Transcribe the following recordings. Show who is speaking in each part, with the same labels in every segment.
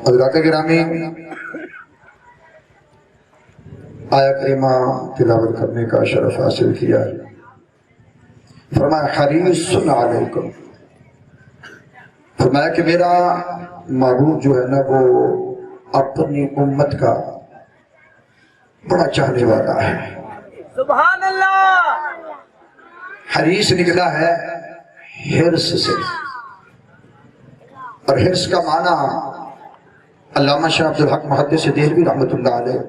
Speaker 1: حضرات گرامی، آیت کریمہ تلاوت کرنے کا شرف حاصل کیا ہے۔ فرمایا حریص علیکم، فرمایا کہ میرا محبوب جو ہے نا وہ اپنی امت کا بڑا چاہنے والا ہے۔
Speaker 2: سبحان اللہ۔
Speaker 1: حریص نکلا ہے حرص سے، اور حرص کا معنی علامہ شاہ عبدالحق محدث دہلوی رحمۃ اللہ علیہ،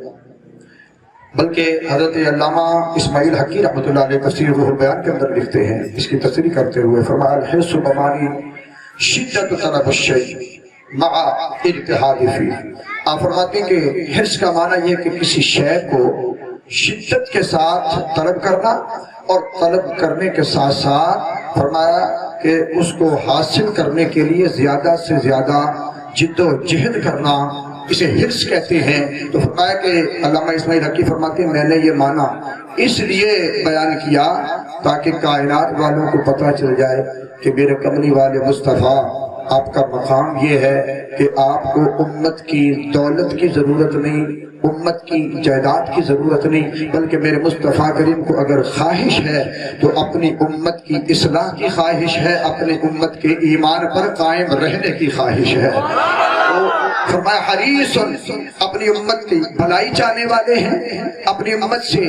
Speaker 1: بلکہ حضرت علامہ اسماعیل حقی رحمۃ اللہ علیہ تفسیر روح البیان کے اندر لکھتے ہیں، اس کی تفسیر کرتے ہوئے فرمایا الحرص بمعنی شدت طلب الشیء مع اجتہاد فیہ۔ آپ فرماتے ہیں کہ حرص کا معنی یہ کہ کسی شے کو شدت کے ساتھ طلب کرنا، اور طلب کرنے کے ساتھ ساتھ فرمایا کہ اس کو حاصل کرنے کے لیے زیادہ سے زیادہ جد و جہد کرنا، اسے حرص کہتے ہیں۔ تو فرمایا کہ علامہ اسماعیل حقی فرماتے ہیں میں نے یہ معنی اس لیے بیان کیا تاکہ کائنات والوں کو پتہ چل جائے کہ میرے کملی والے مصطفیٰ آپ کا مقام یہ ہے کہ آپ کو امت کی دولت کی ضرورت نہیں، امت کی جائیداد کی ضرورت نہیں، بلکہ میرے مصطفیٰ کریم کو اگر خواہش ہے تو اپنی امت کی اصلاح کی خواہش ہے، اپنی امت کے ایمان پر قائم رہنے کی خواہش ہے۔ تو فرمایا حریص، اپنی امت کی بھلائی چاہنے والے ہیں، اپنی امت سے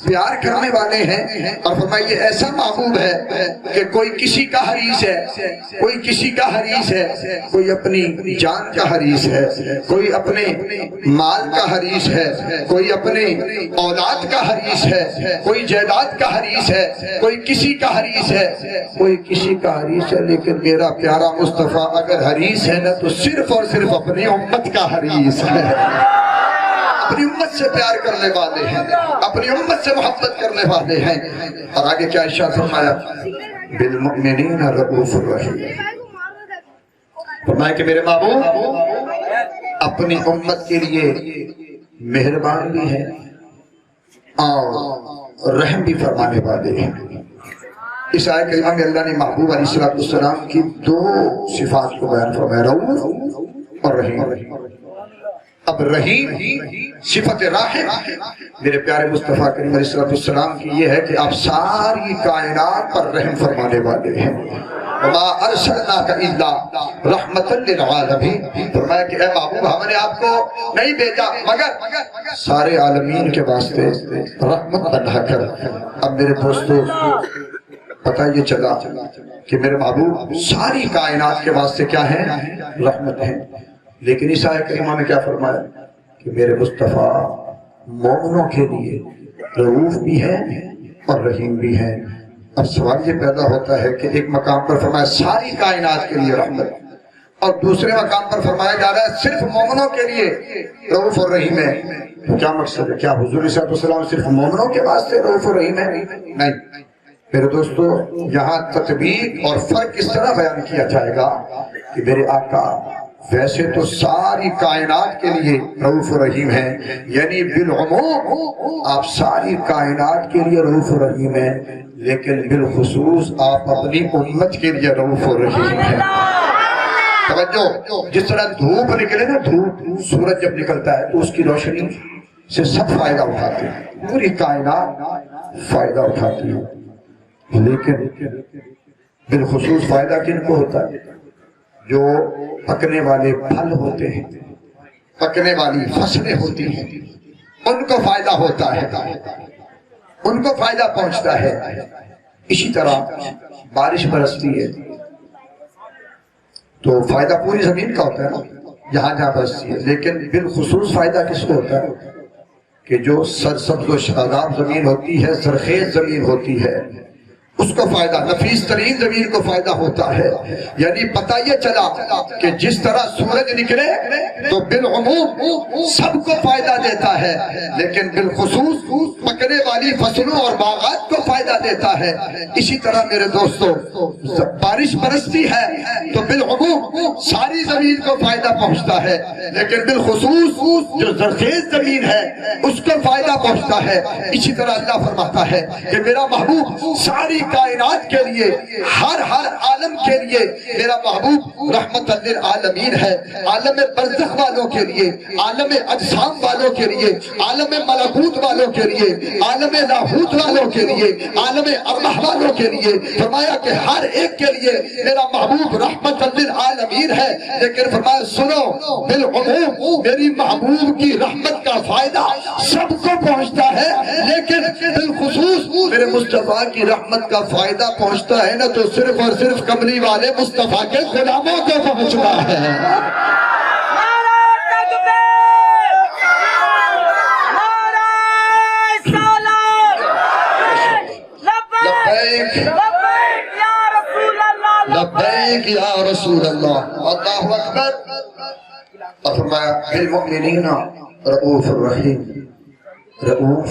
Speaker 1: پیار کرنے والے ہیں، اور فرمایا یہ ایسا محبوب ہے کہ کوئی کسی کا حریص ہے، کوئی کسی کا حریص ہے، کوئی اپنی جان کا حریص ہے، کوئی اپنے مال کا حریص ہے، کوئی اپنے اولاد کا حریص ہے، کوئی جائیداد کا حریص ہے، کوئی کسی کا حریص ہے، کوئی کسی کا حریص ہے، لیکن میرا پیارا مصطفیٰ اگر حریص ہے نا تو صرف اور صرف اپنی امت کا حریص ہے۔ اپنی امت سے پیار کرنے والے ہیں، اپنی امت سے محبت کرنے والے ہیں۔ اور آگے کیا ارشاد فرمایا بالمؤمنین رؤوف الرحیم، فرمایا کہ میرے محبوب اپنی امت کے لیے مہربان بھی ہیں اور رحم بھی فرمانے والے ہیں۔ اس آیت کریمہ میں اللہ نے محبوب علیہ السلام کی دو صفات کو بیان فرمایا، رؤوف اور رحیم۔ اب رحیم صفت راحم میرے پیارے مصطفیٰ کریم علیہ السلام کی یہ ہے کہ آپ ساری کائنات پر رحم فرمانے والے ہیں۔ وَمَا أَرْسَلْنَاكَ إِلَّا رَحْمَةً لِلْعَالَمِينَ، فرمایا کہ اے محبوب ہم نے آپ کو نہیں بھیجا مگر سارے عالمین کے واسطے رحمت بنا کر۔ اب میرے دوستو پتہ یہ چلا کہ میرے محبوب ساری کائنات کے واسطے کیا ہیں؟ رحمت ہیں۔ لیکن اس آیت کریمہ میں کیا فرمایا کہ میرے مصطفیٰ مومنوں کے لیے رؤوف بھی ہیں اور رحیم بھی ہیں۔ اب سوال یہ پیدا ہوتا ہے کہ ایک مقام پر فرمایا ساری کائنات کے لیے رحمت، اور دوسرے مقام پر فرمایا جا رہا ہے صرف مومنوں کے لیے رؤوف اور رحیم ہے۔ تو کیا مقصد ہے؟ کیا حضور صلی اللہ علیہ وسلم صرف مومنوں کے واسطے رؤوف اور رحیم ہے؟ نہیں میرے دوستو، یہاں تطبیق اور فرق اس طرح بیان کیا جائے گا کہ میرے آقا ویسے تو ساری کائنات کے لیے رؤوف و رحیم ہیں، یعنی بالعموم آپ ساری کائنات کے لیے رؤوف و رحیم ہیں، لیکن بالخصوص آپ اپنی امت کے لیے رؤوف و رحیم ہیں۔ توجہ، جس طرح دھوپ نکلے نا، دھوپ سورج جب نکلتا ہے تو اس کی روشنی سے سب فائدہ اٹھاتے ہیں، پوری کائنات فائدہ اٹھاتی ہے، لیکن بالخصوص فائدہ کن کو ہوتا ہے؟ جو پکنے والے پھل ہوتے ہیں، پکنے والی فصلیں ہوتی ہیں، ان کو فائدہ ہوتا ہے، ان کو فائدہ پہنچتا ہے۔ اسی طرح بارش برستی ہے تو فائدہ پوری زمین کا ہوتا ہے نا، جہاں جہاں برستی ہے، لیکن بالخصوص فائدہ کس کو ہوتا ہے؟ کہ جو سرسبز و شاداب زمین ہوتی ہے، زرخیز زمین ہوتی ہے، اس کو فائدہ، نفیس ترین زمین کو فائدہ ہوتا ہے۔ یعنی پتہ یہ چلا کہ جس طرح سورج نکلے تو بالعموم سب کو فائدہ دیتا ہے، لیکن بالخصوص پکنے والی فصلوں اور باغات کو فائدہ دیتا ہے۔ اسی طرح میرے دوستو بارش برستی ہے تو بالعموم ساری زمین کو فائدہ پہنچتا ہے، لیکن بالخصوص جو زرخیز زمین ہے اس کو فائدہ پہنچتا ہے۔ اسی طرح اللہ فرماتا ہے کہ میرا محبوب ساری کائنات کے لیے، ہر عالم کے لیے میرا محبوب رحمت للعالمین ہے. عالم برزخ والوں کے لیے، عالم اجسام والوں کے لیے، عالم ملکوت والوں کے لیے، عالم لاہوت والوں کے لیے، عالم ارواح والوں کے لیے. فرمایا کہ ہر ایک کے لیے میرا محبوب رحمت للعالمین ہے. لیکن فرمایا سنو، بالعموم میری محبوب کی رحمت کا فائدہ سب کو پہنچتا ہے، لیکن بالخصوص میرے مصطفیٰ کی رحمت کا فائدہ پہنچتا ہے نا تو صرف اور صرف کملی والے مصطفیٰ کے غلاموں کو پہنچتا ہے.
Speaker 2: نعرہ تکبیر! نعرہ رسالت! لبیک! لبیک یا رسول اللہ!
Speaker 1: لبیک یا رسول اللہ. اللہ اکبر. اور فرمایا بالمؤمنین رؤوف الرحیم. رؤوف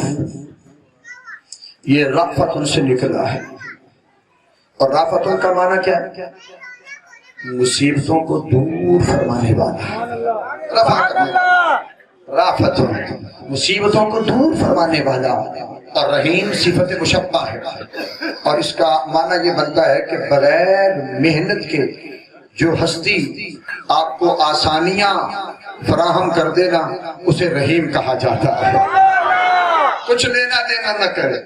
Speaker 1: یہ رأفت سے نکلا ہے، اور رأفت کا معنی کیا ہے؟ مصیبتوں کو دور فرمانے والا. رأفت مصیبتوں کو دور فرمانے والا، اور رحیم صفت مشبہ ہے. اور اس کا معنی یہ بنتا ہے کہ بغیر محنت کے جو ہستی آپ کو آسانیاں فراہم کر دینا اسے رحیم کہا جاتا ہے. کچھ لینا دینا نہ کرے،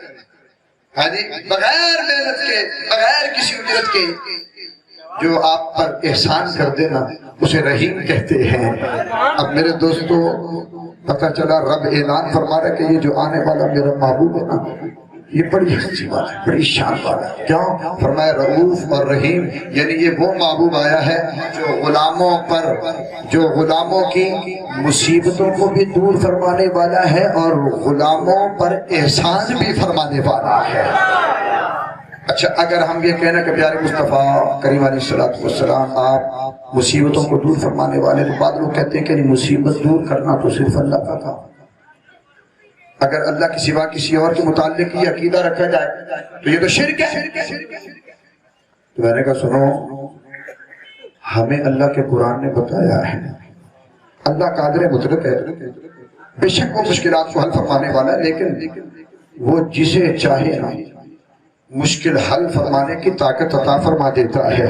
Speaker 1: ہاں جی، بغیر محنت کے، بغیر کسی اجرت کے جو آپ پر احسان کر دینا اسے رحیم کہتے ہیں. اب میرے دوستو پتہ چلا رب اعلان فرما رہا ہے کہ یہ جو آنے والا میرا محبوب ہے نا، یہ بڑی اچھی بات ہے، بڑی شان بات ہے. کیوں؟ فرمایا رؤوف اور رحیم، یعنی یہ وہ محبوب آیا ہے جو غلاموں کی مصیبتوں کو بھی دور فرمانے والا ہے اور غلاموں پر احسان بھی فرمانے والا ہے. اچھا، اگر ہم یہ کہنا کہ پیارے مصطفیٰ کریم علیہ السلام آپ مصیبتوں کو دور فرمانے والے، تو بعض لوگ کہتے ہیں کہ مصیبت دور کرنا تو صرف اللہ کا کام. اگر اللہ کے سوا کسی اور کے متعلق یہ عقیدہ رکھا جائے تو یہ تو شرک ہے. تو میں نے کہا سنو، ہمیں اللہ کے قرآن نے بتایا ہے اللہ قادر مطلق ہے، بے شک وہ مشکلات کو حل فرمانے والا ہے، لیکن وہ جسے چاہے نا مشکل حل فرمانے کی طاقت عطا فرما دیتا ہے.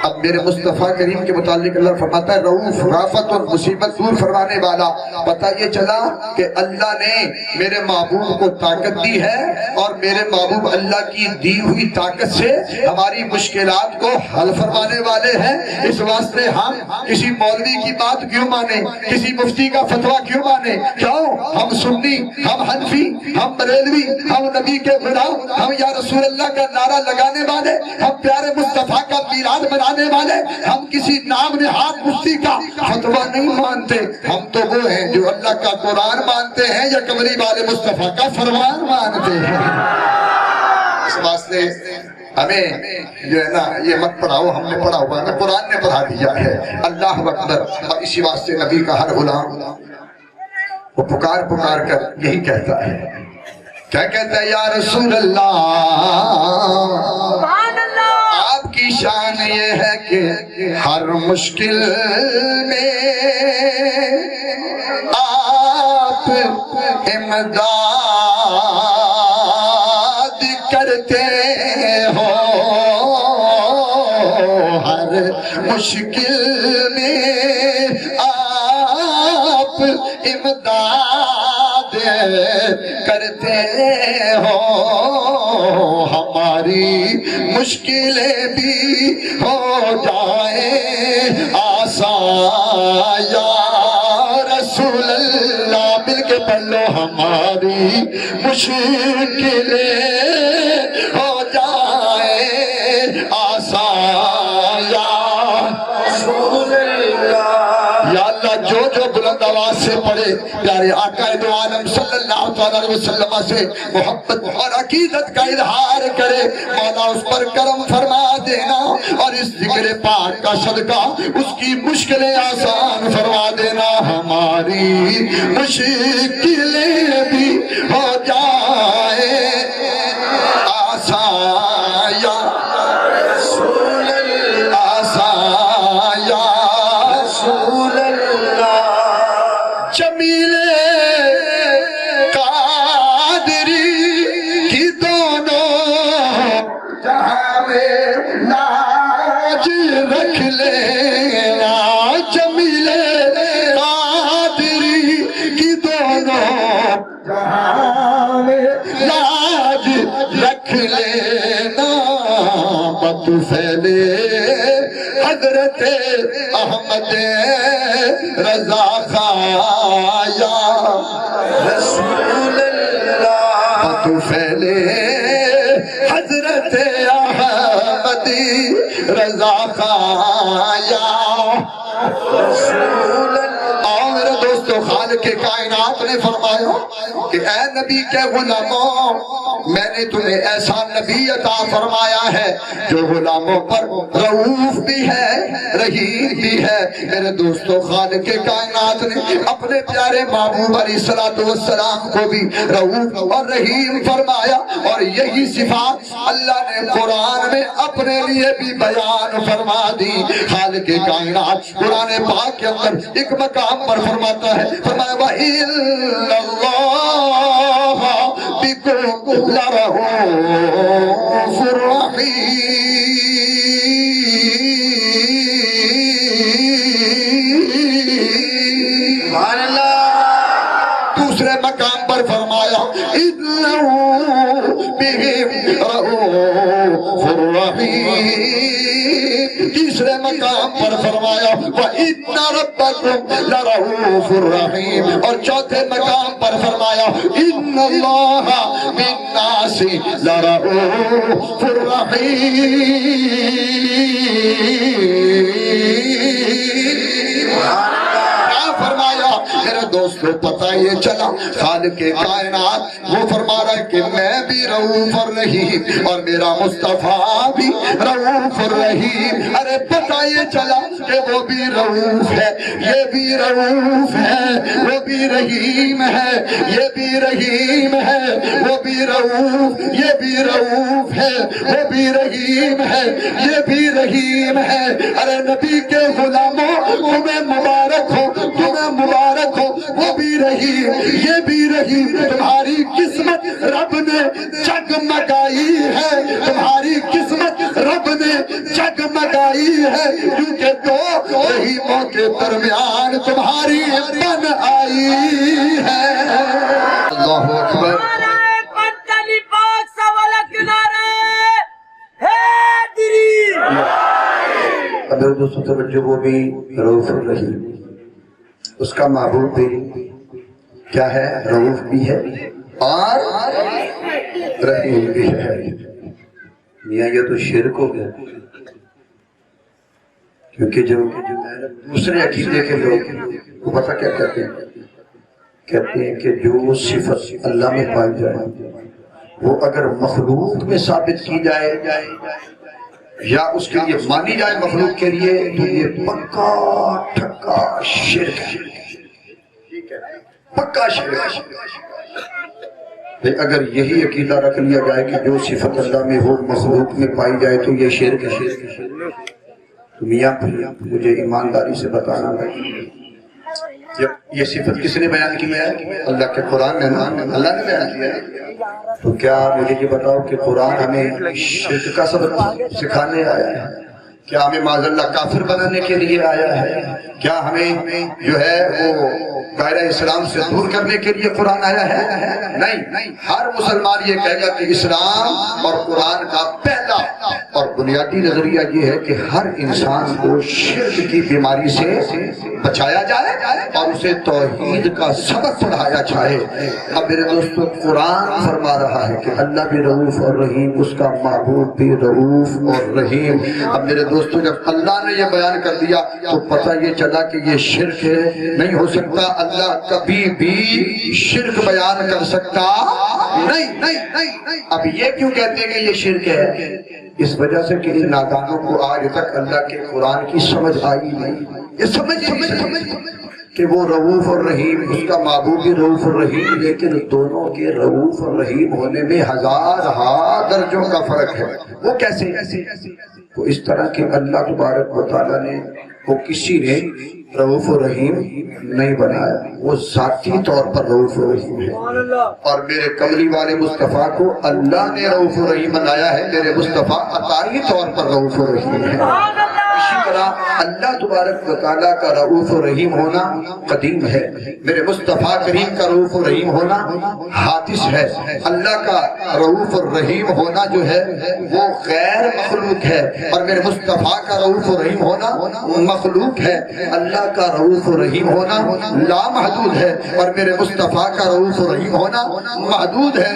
Speaker 1: اب میرے مصطفیٰ کریم کے متعلق اللہ فرماتا ہے رؤوف، رافت اور مصیبت دور فرمانے والا. پتہ یہ چلا کہ اللہ نے میرے محبوب کو طاقت دی ہے، اور میرے محبوب اللہ کی دی ہوئی طاقت سے ہماری مشکلات کو حل فرمانے والے ہیں. اس واسطے ہم کسی مولوی کی بات کیوں مانیں، کسی مفتی کا فتویٰ کیوں مانیں؟ کیوں؟ ہم سنی، ہم حنفی، ہم بریلوی، ہم نبی کے غلام، ہم یا رسول اللہ کا نعرہ لگانے والے، ہم پیارے مصطفیٰ کا میلاد منانے والے، ہم کسی نام نہاد مفتی کا فتویٰ نہیں مانتے. ہم تو وہ ہیں جو اللہ کا قرآن مانتے ہیں یا کملی والے مصطفیٰ کا فرمان مانتے ہیں. اس واسطے ہمیں جو ہے نا یہ مت پڑھاؤ، ہم نے پڑھا ہوا ہے، قرآن نے پڑھا دیا ہے. اللہ اکبر. اور اسی واسطے نبی کا ہر غلام وہ پکار پکار کر یہی کہتا ہے. کیا کہتا ہے؟ یا رسول اللہ، آپ کی شان یہ ہے کہ ہر مشکل میں آپ امداد کرتے ہو، ہر مشکل میں آپ امداد کرتے ہو، ہماری مشکلیں بھی ہو جائیں آسان یا رسول اللہ. مل کے پڑھ لو، ہماری مشکلیں ہو جائیں آسان یا رسول اللہ. یا اللہ جو بلند آواز سے پڑھے پیارے آقا دو عالم صلی اللہ علیہ وسلم سے محبت اور عقیدت کا اظہار کرے، مولا اس پر کرم فرما دینا، اور اس ذکر پاک کا صدقہ اس کی مشکلیں آسان فرما دینا. ہماری مشکلیں بھی ہو جائیں آسان یا رسول اللہ، آسان یا رسول اللہ. جمیل قادری کی دونوں پھیلے حضرت احمد رضا خان یا رسول اللہ، تو پھیلے حضرت احمد رضا خان یا رسول اللہ۔ اور میرے دوستو، خالق کائنات نے فرمایا کہ اے نبی کے غلاموں، میں نے تمہیں ایسا نبی عطا فرمایا ہے جو غلاموں پر رؤوف بھی ہے، رحیم بھی ہے۔ میرے دوستو، خالق کائنات نے اپنے پیارے محبوب علیہ السلام کو بھی رؤوف اور رحیم فرمایا، اور یہی صفات اللہ نے قرآن میں اپنے لیے بھی بیان فرما دی۔ خالق کائنات قرآن پاک کے اندر ایک مقام پر فرماتا ہے، فرمایا وَإِنَّ اللَّهَ بِكُمْ لَرَءُوفٌ رَحِيمٌ۔ سبحان اللہ۔ دوسرے مقام پر فرمایا إِنَّهُ بِهِمْ رَءُوفٌ رَحِيمٌ۔ تیسرے مقام پر فرمایا وَإِنَّ رَبَّكُمْ لَرَءُوفٌ رَحِيمٌ، اور چوتھے مقام پر فرمایا إِنَّ اللَّهَ بِالنَّاسِ لَرَءُوفٌ رَحِيمٌ۔ فرمایا میرے دوستو، پتہ یہ چلا خالق کائنات وہ فرما رہا ہے کہ میں بھی رؤوف اور رحیم، اور میرا مصطفیٰ بھی رؤوف اور رحیم۔ ارے پتہ یہ چلا کہ وہ بھی رؤوف ہے، یہ بھی رؤوف ہے، وہ بھی رحیم ہے، یہ بھی رحیم ہے، وہ بھی رؤوف، یہ بھی رؤوف ہے، وہ بھی رحیم ہے، یہ بھی رحیم ہے۔ ارے نبی کے غلاموں، تمہیں مبارک ہو، تمہیں مبارک ہو، وہ بھی رحیم، یہ بھی رحیم۔ تمہاری قسمت رب نے جگمگائی ہے، تمہاری قسمت رب نے جگمگائی ہے، کیونکہ دو رحیموں کے درمیان تمہاری بن آئی ہے۔ اللہ اکبر۔ اگر دوستوں توجہ، وہ بھی رؤوف الرحیم، اس کا محبوب بھی کیا ہے؟ رؤوف بھی ہے اور رحیم بھی ہے۔ میاں یہ تو شرک ہو گیا، کیونکہ جو دوسرے عقیدے کے لوگ وہ پتہ کیا کہتے ہیں؟ کہتے ہیں کہ جو صفت اللہ میں پائی جائے وہ اگر مخلوق میں ثابت کی جائے یا اس کے لیے مانی جائے مخلوق کے لیے، تو یہ پکا ٹھکا شرک ہے، پکا شرک ہے۔ اگر یہی عقیدہ رکھ لیا جائے کہ جو صفت اللہ میں ہو مخلوق میں پائی جائے تو یہ شرک ہے، تو میاں مجھے ایمانداری سے بتانا ہے یہ صفت کس نے بیان کی ہے؟ اللہ کے قرآن نے، اللہ نے بیان کیا ہے۔ تو کیا مجھے یہ بتاؤ کہ قرآن ہمیں شرک کا سبق سکھانے آیا ہے؟ کیا ہمیں معاذ اللہ کافر بنانے کے لیے آیا ہے؟ کیا ہمیں جو ہے وہ دائرہ اسلام سے دور کرنے کے لیے قرآن آیا ہے؟ نہیں، ہر مسلمان یہ کہے گا کہ اسلام اور قرآن کا پہلا اور بنیادی نظریہ یہ ہے کہ ہر انسان کو شرک کی بیماری سے بچایا جائے اور اسے توحید کا سبق پڑھایا جائے۔ اب میرے دوستو، قرآن فرما رہا ہے کہ اللہ بھی رؤوف اور رحیم، اس کا محبوب بھی رؤوف اور رحیم۔ اب میرے دوستو، جب اللہ نے یہ بیان کر دیا تو پتہ یہ چلا کہ یہ شرک نہیں ہو سکتا، اللہ کبھی بھی شرک بیان کر سکتا نہیں۔ اب یہ کیوں کہتے ہیں کہ یہ شرک ہے؟ اس وجہ سے کہ ان نادانوں کو آج تک اللہ کے قرآن کی سمجھ آئی نہیں۔ یہ سمجھ کہ وہ رؤوف اور رحیم، اس کا محبوب بھی رؤوف اور رحیم، لیکن دونوں کے رؤوف اور رحیم ہونے میں ہزار درجوں کا فرق ہے۔ وہ کیسے؟ وہ اس طرح کہ اللہ تبارک و تعالیٰ نے وہ کسی نے رؤوف و رحیم نہیں بنایا، وہ ذاتی طور پر رؤوف و رحیم ہے، اور میرے کملی والے مصطفیٰ کو اللہ نے رؤوف و رحیم بنایا ہے، میرے مصطفیٰ عطائی طور پر رؤوف و رحیم ہے۔ اسی طرح اللہ تبارک و تعالیٰ کا رؤوف و رحیم ہونا قدیم ہے، میرے مصطفیٰ کریم کا رؤوف و رحیم ہونا حادث ہے۔ اللہ کا رؤوف و رحیم ہونا جو ہے وہ غیر مخلوق ہے، اور میرے مصطفیٰ کا رؤوف و رحیم ہونا مخلوق ہے۔ اللہ کا رؤوف و رحیم ہونا لامحدود ہے، اور میرے مصطفیٰ کا رؤوف و رحیم ہونا محدود ہے۔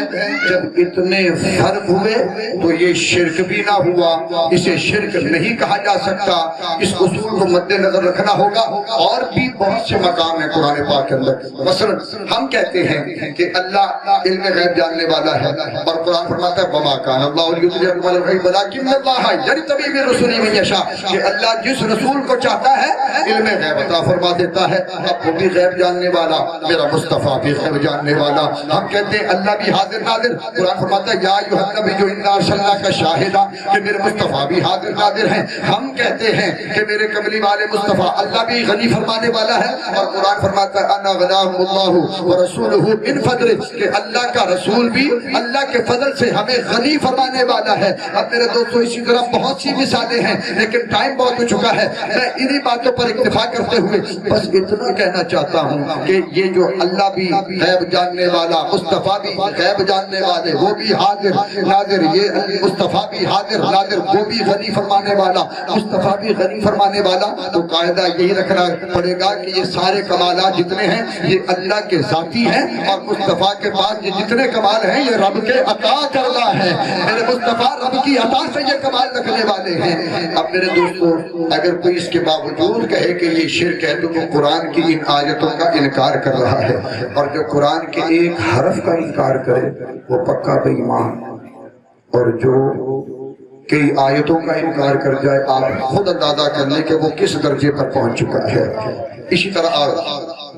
Speaker 1: جب اتنے فرق ہوئے تو یہ شرک بھی نہ ہوا، اسے شرک نہیں کہا جا سکتا۔ اس اصول کو مد نظر رکھنا ہوگا۔ اور بھی بہت سے مقام ہیں قرآن پاک کے اندر، مثلا ہم کہتے ہیں کہ اللہ علم غیب جاننے والا ہے، اور قرآن فرماتا ہے وما کان اللہ لیطلعکم علی الغیب ولکن اللہ یجتبی من رسلہ من یشاء، کہ اللہ جس رسول کو چاہتا ہے علم غیب عطا فرما دیتا ہے۔ اب وہ بھی غیب جاننے والا، میرا مصطفیٰ بھی غیب جاننے والا۔ ہم کہتے ہیں اللہ بھی حاضر ناظر، قرآن فرماتا ہے یا ایھا النبی انا ارسلناک شاہدا، کہ میرے مصطفیٰ بھی حاضر ناظر ہیں۔ ہم کہتے ہیں کہ میرے کملی والے مصطفیٰ اللہ بھی غنی فرمانے والا ہے، اور قرآن فرماتا ہے انا غناہم اللہ ورسولہ من فضلہ، کہ اللہ کا رسول بھی اللہ کے فضل سے ہمیں غنی فرمانے والا ہے۔ اب میرے دوستو اسی طرح بہت سی مثالیں ہیں، لیکن ٹائم بہت ہو چکا ہے۔ میں انہی باتوں پر اکتفا کرتے ہوئے بس اتنا کہنا چاہتا ہوں کہ یہ جو اللہ بھی غیب جاننے والا، مصطفیٰ بھی غیب جاننے والے، وہ بھی حاضر ناظر، یہ مصطفیٰ بھی حاضر ناظر، وہ بھی غنی فرمانے والا، مصطفیٰ بھی غنی فرمانے والا، تو قاعدہ یہی رکھنا پڑے گا کہ یہ سارے کمالات جتنے ہیں یہ اللہ کے ذاتی ہیں، اور مصطفیٰ کے پاس یہ جتنے کمال ہیں یہ رب کے عطا کردہ ہیں۔ میرے مصطفیٰ رب کی عطا سے یہ کمال رکھنے والے ہیں۔ اب میرے دوستو اگر کوئی اس کے باوجود کہے کہ یہ شرک ہے تو وہ قرآن کی ان آیتوں کا انکار کر رہا ہے، اور جو قرآن کے ایک حرف کا انکار کرے وہ پکا بے ایمان، اور جو کئی آیتوں کا انکار کر جائے آپ خود اندازہ کر لیں کہ وہ کس درجے پر پہنچ چکا ہے۔ اسی طرح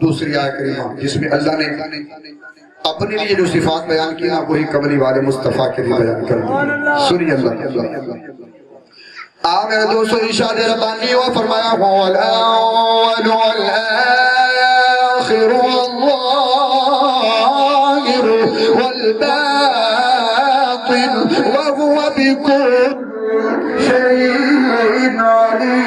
Speaker 1: دوسری آیت کریمہ جس میں اللہ نے اپنے لیے جو صفات بیان کی نا وہی کملی والے مصطفیٰ کے لیے بیان کر دی۔ سنی اللہ میرے دوستو ارشاد ربانی ہوا فرمایا وَالْأَوَّلُ وَالْآخِرُ وَالظَّاهِرُ وَالْبَاطِنُ وَهُوَ بِكُلِّ شَيْءٍ عَلِيمٌ۔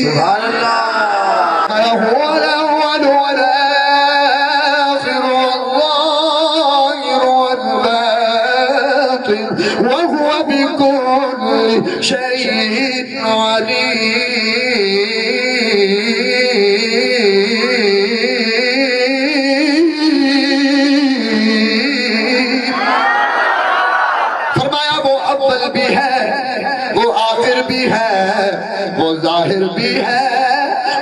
Speaker 1: سبحان اللہ۔ هو الأول والآخر والظاهر والباطن وهو بكل شيء عليم۔ فرمایا وہ اول بھی ہے، وہ آخر بھی ہے، وہ ظاہر بھی ہے،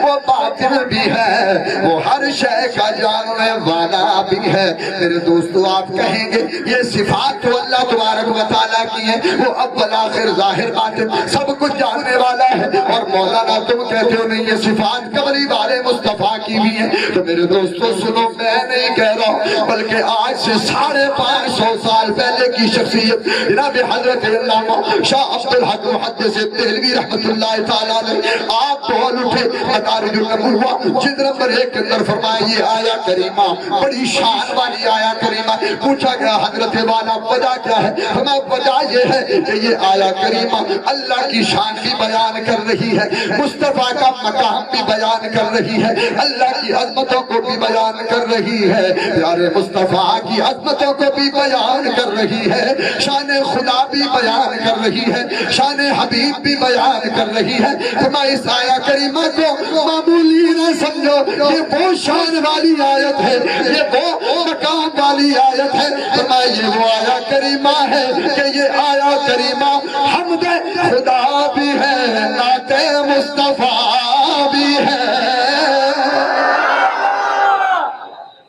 Speaker 1: وہ باطن بھی ہے، وہ ہر شے کا جاننے والا بھی ہے۔ میرے دوستو آپ کہیں گے یہ صفات تو اللہ تبارک و تعالیٰ کی ہیں، وہ اول آخر ظاہر باطن سب کچھ جاننے والا ہے، اور مولانا تم کہتے ہو نہیں یہ صفات کملی والے مصطفیٰ کی بھی ہیں۔ تو میرے دوستو سنو، میں نہیں کہہ رہا ہوں بلکہ آج سے 550 سال پہلے کی شخصیت جناب حضرت علامہ شاہ عبدالحق محدث دہلوی رحمت اللہ تعالیٰ نے آپ بول اٹھے مدارج النبوہ جلد نمبر 1 کے اندر فرمایا یہ آیا کریمہ بڑی شان والی آیا کریمہ۔ پوچھا گیا حضرت والا وجہ کیا ہے؟ فرمایا وجہ یہ ہے کہ یہ آیا کریمہ اللہ کی شان بھی بیان کر رہی ہے، مصطفیٰ کا مقام بھی بیان کر رہی ہے، اللہ کی عظمتوں کو بھی بیان کر رہی ہے، پیارے مصطفیٰ کی عظمتوں کو بھی بیان کر رہی ہے، شان خدا بھی بیان کر رہی ہے، شان حبیب بھی بیان کر رہی ہے۔ فرمایا اس آیا کریمہ کو معمولی نہ سمجھو، یہ وہ شان والی آیت ہے، یہ وہ مقام والی آیت ہے۔ فرمایا یہ وہ آیا کریمہ ہے کہ یہ آیا کریمہ حمد خدا بھی ہے، نعت مصطفیٰ بھی ہے۔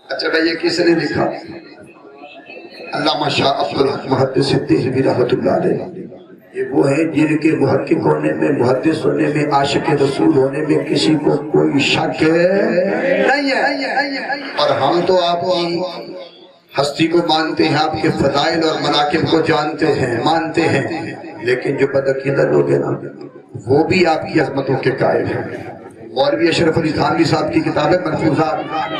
Speaker 1: اچھا بھائی یہ کس نے لکھا؟ علامہ شاہ عبدالحق محدث دہلوی رحمۃ اللہ علیہ۔ یہ وہ ہیں جن کے محقق ہونے میں، محدث ہونے میں، عاشق رسول ہونے میں کسی کو کوئی شک نہیں ہے، اور ہم تو آپ کی ہستی کو مانتے ہیں، آپ کے فضائل اور مناقب کو جانتے ہیں، مانتے ہیں، لیکن جو بدعقیدہ لوگ ہیں نا وہ بھی آپ کی عظمتوں کے قائل ہیں، مولوی اشرف علی تھانوی صاحب کی کتاب ہے ملفوظات،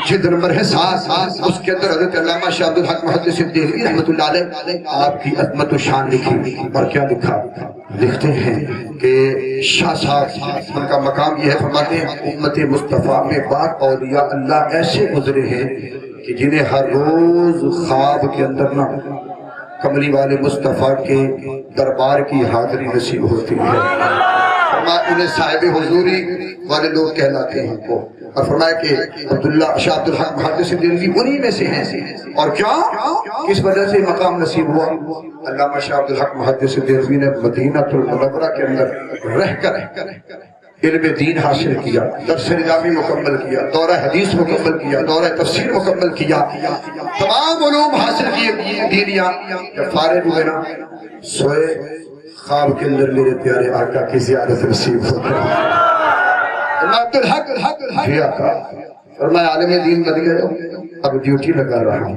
Speaker 1: جلد نمبر ہے 7، اس کے اندر حضرت علامہ شاہ عبدالحق محدث دہلوی رحمۃ اللہ علیہ آپ کی عظمت و شان لکھی، اور کیا لکھا؟ لکھتے ہیں کہ شاہ صاحب ان کا مقام یہ ہے، فرماتے ہیں امت مصطفیٰ میں بعض اولیاء اللہ ایسے گزرے ہیں کہ جنہیں ہر روز خواب کے اندر نہ کملی والے مصطفیٰ کے دربار کی حاضری نصیب ہوتی ہے، انہیں صاحب حضوری والے لوگ کہلاتے ہیں کو، اور فرمایا کہ عبداللہ شاہ عبدالحق محدث دہلوی انہی میں سے ہیں، اور کیا کس وجہ سے مقام نصیب ہوا؟ علامہ شاہ عبدالحق محدث دہلوی نے مدینہ المنورہ کے اندر رہ کر علم دین حاصل کیا، درس نظامی مکمل کیا، دورہ حدیث مکمل کیا، دورہ تفسیر مکمل کیا، تمام علوم حاصل کیے دینیا۔ جب فارغ ہوئے نا سوئے، خواب کے اندر میرے پیارے آقا کی زیارت نصیب ہو گئی۔ عبدالحق جی آقا فرمایا عالم دین بن گئے، اب ڈیوٹی لگا رہا ہوں،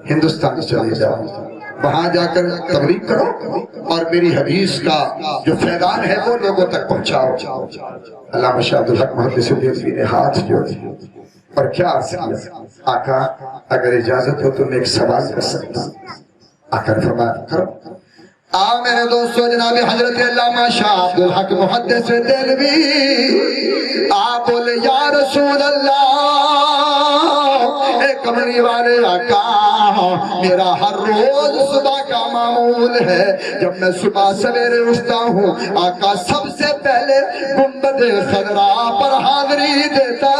Speaker 1: ہندوستان چلے جاؤ، وہاں جا کر تبلیغ کرو اور میری حدیث کا جو فیضان ہے وہ لوگوں تک پہنچاؤ۔ علامہ شاہ عبدالحق محدث دہلوی نے ہاتھ جوڑے اور کیا عرض کیا؟ آقا اگر اجازت ہو تو میں ایک سوال کر سکتا ہوں؟ آقا نے فرمایا کرو۔ میرے دوستو، جناب حضرت علامہ شاہ عبدالحق محدث دہلوی آپ بولے یا رسول اللہ، اے کملی والے آقا، میرا ہر روز صبح کا معمول ہے، جب میں صبح سویرے اٹھتا ہوں آقا سب سے پہلے گنبد خضرا پر حاضری دیتا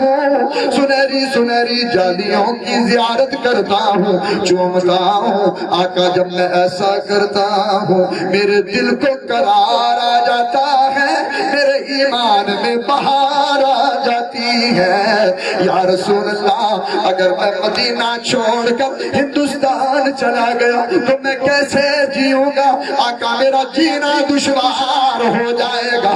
Speaker 1: ہوں، سنہری سنہری جالیوں کی زیارت کرتا ہوں، چومتا ہوں آقا۔ جب میں ایسا کرتا ہوں میرے دل کو قرار آ جاتا ہے، میرے ایمان میں بہار آ جاتی ہے۔ یا رسول اللہ، اگر میں مدینہ چھوڑ کر ہندوستان چلا گیا تو میں کیسے جیوں گا؟ آقا میرا جینا دشوار ہو جائے گا،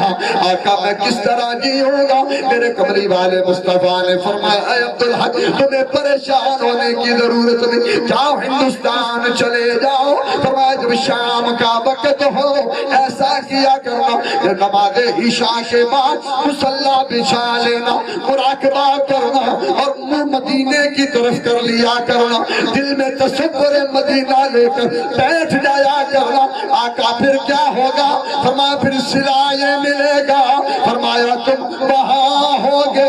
Speaker 1: آقا میں کس طرح جیوں گا؟ میرے کملی والے مصطفیٰ نے فرمایا اے عبدالحق، تمہیں پریشان ہونے کی ضرورت نہیں، جاؤ ہندوستان چلے جاؤ۔ فرمایا جب شام کا وقت ہو ایسا کیا کرنا کہ نماز عشاء کے بعد مصلی بچھا لینا، مراقبہ کرنا اور منہ مدینے کی طرف کر لیا کرنا، دل میں تصور مدینہ لے کر بیٹھ جایا کرنا۔ آقا پھر کیا ہوگا؟ فرمایا پھر صلہ یہ ملے گا، فرمایا تم وہاں ہوگے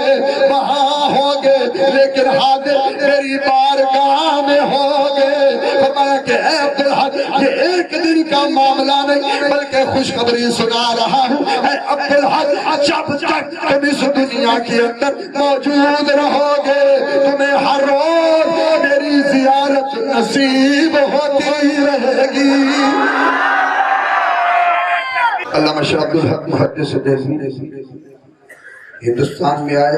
Speaker 1: لیکن حاضر میری بارگاہ میں ہوگے۔ فرمایا کہ اے عبدالحق، یہ ایک دن کا معاملہ نہیں بلکہ خوشخبری سنا رہا ہوں، اے عبدالحق، جب تک تم اس دنیا کے اندر موجود رہو گے تمہیں ہر روز میری زیارت نصیب ہوتی رہے گی۔ علامہ شاہ عبدالحق محدث دہلوی ہندوستان میں آئے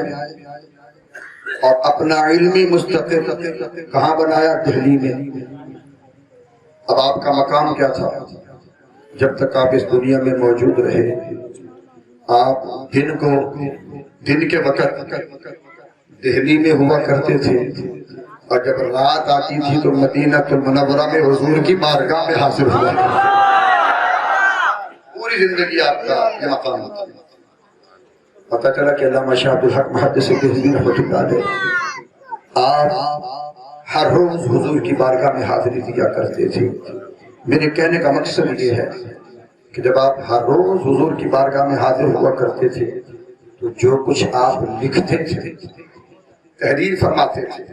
Speaker 1: اور اپنا علمی مستقل کہاں بنایا؟ دہلی میں۔ اب آپ کا مقام کیا تھا؟ جب تک آپ اس دنیا میں موجود رہے آپ دن کے وقت دہلی میں ہوا کرتے تھے، اور جب رات آتی تھی تو مدینہ المنورہ میں حضور کی بارگاہ میں حاضر ہوا کرتے۔ پوری زندگی آپ کا یہ مقام ہوتا ہے۔ پتہ چلا کہ علامہ شاہ عبدالحق محدث دہلوی رحمۃ اللہ علیہ آپ ہر روز حضور کی بارگاہ میں حاضری دیا کرتے تھے۔ میرے کہنے کا مقصد یہ ہے کہ جب آپ ہر روز حضور کی بارگاہ میں حاضر ہوا کرتے تھے تو جو کچھ آپ لکھتے تھے، تحریر فرماتے تھے،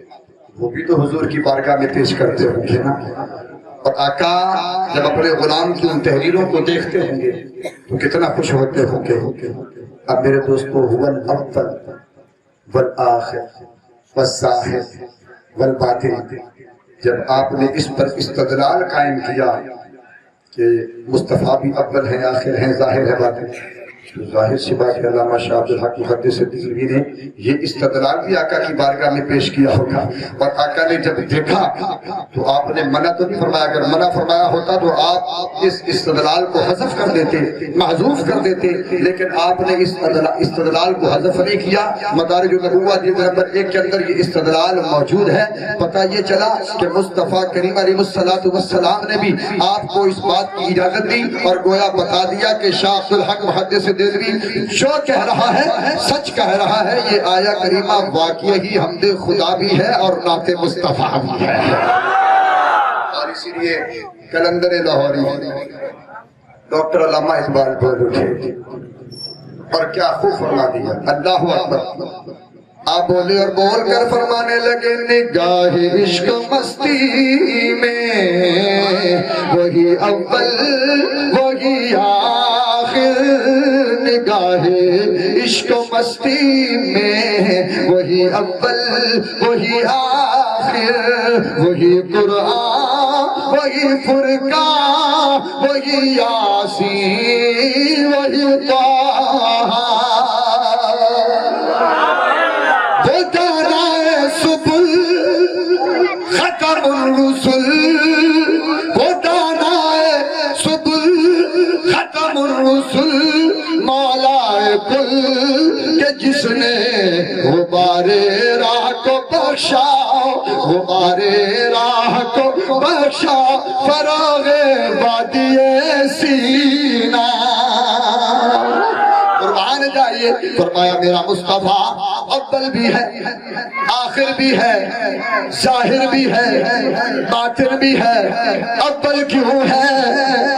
Speaker 1: وہ بھی تو حضور کی بارگاہ میں پیش کرتے ہوں گے نا۔ اور آقا جب اپنے غلام کی ان تحریروں کو دیکھتے ہوں گے تو کتنا خوش ہوتے ہوں گے۔ اب میرے دوستو، هو الاول والآخر والظاہر والباطن، جب آپ نے اس پر استدلال قائم کیا کہ مصطفیٰ بھی اول ہیں، آخر ہیں، ظاہر ہے، باطن، تو ظاہر سی بات ہے علامہ شاہ عبدالحق محدث دہلوی نے یہ استدلال بھی آقا کی بارگاہ میں پیش کیا ہوگا۔ اور آقا نے جب دیکھا تو آپ نے منع تو نہیں فرمایا، اگر منع فرمایا ہوتا تو آپ اس استدلال کو حذف کر دیتے، محذوف کر دیتے، لیکن آپ نے اس استدلال کو حذف نہیں کیا۔ مدارج النبوہ جلد نمبر 1 کے اندر یہ استدلال موجود ہے۔ پتہ یہ چلا کہ مصطفیٰ کریم علیہ السلام نے بھی آپ کو اس بات کی اجازت دی اور گویا بتا دیا کہ شاہ عبدالحق محدث دہلوی جو کہہ رہا ہے سچ کہہ رہا ہے. یہ آیا کریمہ واقعہ ہی حمد خدا بھی ہے اور نعت مصطفیٰ بھی ہے. اور اسی لیے کلندر لاہوری ڈاکٹر علامہ اقبال بول اٹھے اور کیا خوب فرما دیا. اللہ اکبر. آپ بولے اور بول کر فرمانے لگے نگاہ عشق مستی میں وہی اول وہی آخر. نگاہ عشق مستی میں وہی اول وہی آخر. وہی قرآن وہی فرقان وہی یاسین وہی طٰہٰ. وہ دانائے سبل ختم الرسل. وہ دانائے سبل ختم الرسل مولا کل کہ جس نے غبار راہ کو بخشا غبار راہ کو بخشا فراغ وادی سینا. قربان جائیے. فرمایا میرا مصطفیٰ اول بھی ہے آخر بھی ہے ظاہر بھی ہے باطن بھی ہے. اول کیوں ہے؟